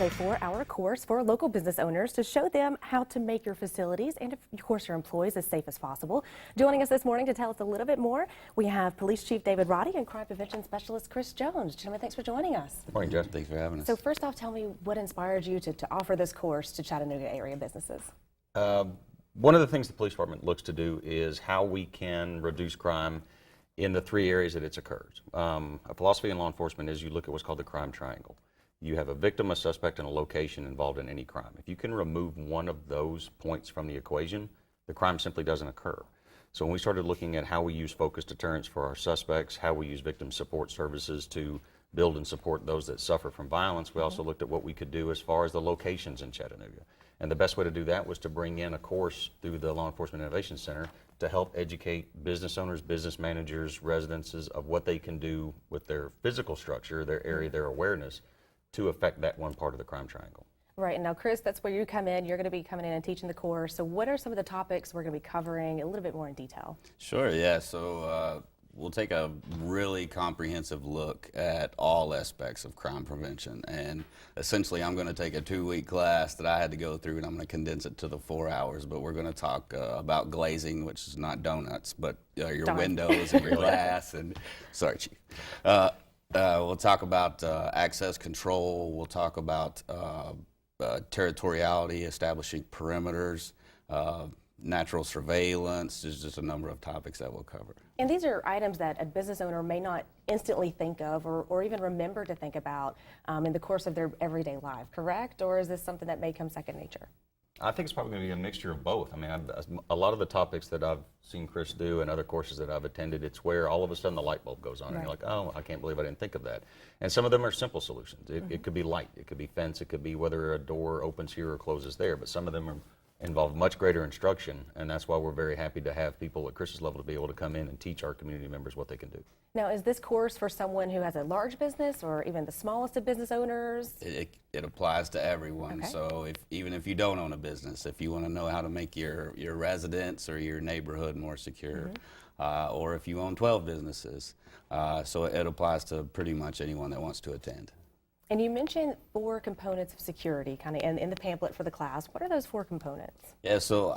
a 4-hour course for local business owners to show them how to make your facilities and, of course, your employees as safe as possible. Joining us this morning to tell us a little bit more, we have Police Chief David Roddy and Crime Prevention Specialist Chris Jones. Gentlemen, thanks for joining us. Good morning, Jeff. Thanks for having us. So first off, tell me what inspired you to offer this course to Chattanooga area businesses? One of the things the police department looks to do is how we can reduce crime in the 3 areas that it occurs. A philosophy in law enforcement is you look at what's called the crime triangle. You have a victim, a suspect, and a location involved in any crime. If you can remove one of those points from the equation, the crime simply doesn't occur. So when we started looking at how we use focused deterrence for our suspects, how we use victim support services to build and support those that suffer from violence, we also looked at what we could do as far as the locations in Chattanooga. And the best way to do that was to bring in a course through the Law Enforcement Innovation Center to help educate business owners, business managers, residences of what they can do with their physical structure, their area, their awareness to affect that one part of the crime triangle. Right, and now Chris, that's where you come in. You're going to be coming in and teaching the course. So what are some of the topics we're going to be covering a little bit more in detail? Sure, yeah. So we'll take a really comprehensive look at all aspects of crime prevention. And essentially, I'm going to take a 2-week class that I had to go through, and I'm going to condense it to the 4 hours. But we're going to talk about glazing, which is not donuts, but your windows and your glass. And sorry, Chief. We'll talk about access control. We'll talk about territoriality, establishing perimeters, natural surveillance. There's just a number of topics that we'll cover. And these are items that a business owner may not instantly think of or even remember to think about in the course of their everyday life, correct? Or is this something that may come second nature? I think it's probably going to be a mixture of both. I mean, a lot of the topics that I've seen Chris do and other courses that I've attended, it's where all of a sudden the light bulb goes on and you're like, oh, I can't believe I didn't think of that. And some of them are simple solutions. It could be light, it could be fence, it could be whether a door opens here or closes there, but some of them involve much greater instruction, and that's why we're very happy to have people at Chris's level to be able to come in and teach our community members what they can do. Now, is this course for someone who has a large business or even the smallest of business owners? It applies to everyone. Okay. So even if you don't own a business, if you want to know how to make your residence or your neighborhood more secure, or if you own 12 businesses, so it applies to pretty much anyone that wants to attend. And you mentioned 4 components of security kind of in the pamphlet for the class. What are those 4 components? Yeah, so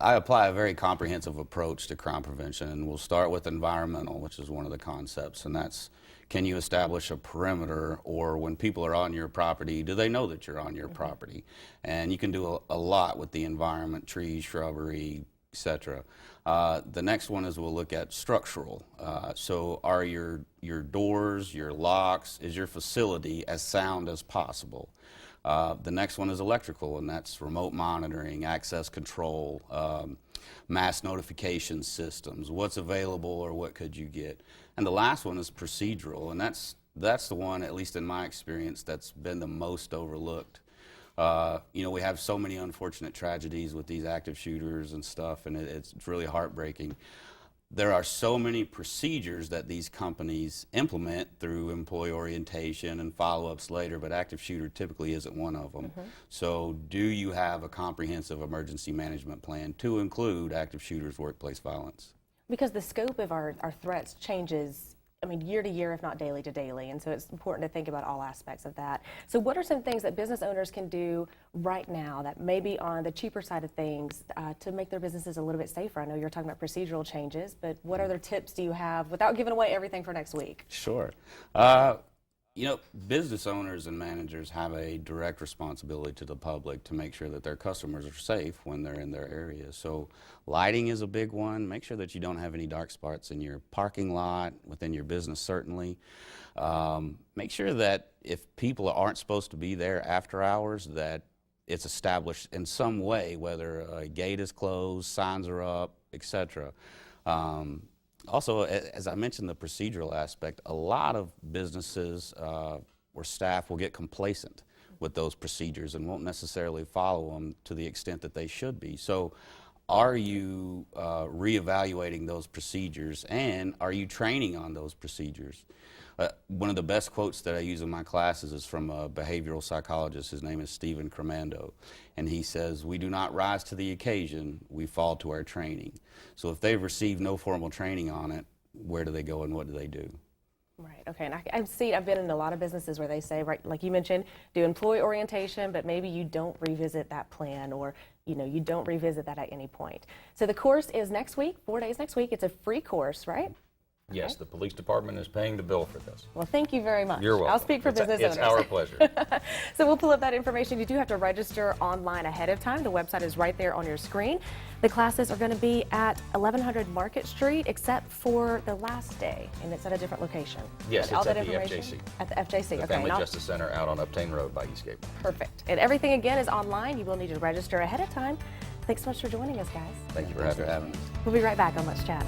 I apply a very comprehensive approach to crime prevention, and we'll start with environmental, which is one of the concepts, and that's, can you establish a perimeter, or when people are on your property, do they know that you're on your property? And you can do a lot with the environment, trees, shrubbery, etc. The next one is we'll look at structural. So are your doors, your locks, is your facility as sound as possible? The next one is electrical, and that's remote monitoring, access control, mass notification systems, what's available or what could you get. And the last one is procedural, and that's the one, at least in my experience, that's been the most overlooked. We have so many unfortunate tragedies with these active shooters and stuff, and it's really heartbreaking. There are so many procedures that these companies implement through employee orientation and follow-ups later, but active shooter typically isn't one of them. So do you have a comprehensive emergency management plan to include active shooters' workplace violence? Because the scope of our threats changes, I mean, year to year, if not daily to daily, and so it's important to think about all aspects of that. So what are some things that business owners can do right now that may be on the cheaper side of things to make their businesses a little bit safer? I know you're talking about procedural changes, but what other tips do you have without giving away everything for next week? Sure. Business owners and managers have a direct responsibility to the public to make sure that their customers are safe when they're in their area. So lighting is a big one. Make sure that you don't have any dark spots in your parking lot, within your business certainly. Make sure that if people aren't supposed to be there after hours, that it's established in some way, whether a gate is closed, signs are up, etc. Also, as I mentioned, the procedural aspect, a lot of businesses or staff will get complacent with those procedures and won't necessarily follow them to the extent that they should be. So are you reevaluating those procedures, and are you training on those procedures? One of the best quotes that I use in my classes is from a behavioral psychologist. His name is Stephen Cremando, and he says, we do not rise to the occasion, we fall to our training. So if they've received no formal training on it, where do they go and what do they do? Right, okay, and I've been in a lot of businesses where they say, right, like you mentioned, do employee orientation, but maybe you don't revisit that plan, or, you know, you don't revisit that at any point. So the course is next week, 4 days next week. It's a free course, right? Yes, the police department is paying the bill for this. Well, thank you very much. You're welcome. I'll speak for business It's owners. our pleasure. So we'll pull up that information. You do have to register online ahead of time. The website is right there on your screen. The classes are going to be at 1100 Market Street, except for the last day, and it's at a different location. Yes, But all it's at that the information- FJC. At the FJC, The okay. Family and I'll- Justice Center out on Uptain Road by Eastgate. Perfect. And everything, again, is online. You will need to register ahead of time. Thanks so much for joining us, guys. Thank you for Thanks having for us. having us. We'll be right back on Let's Chat.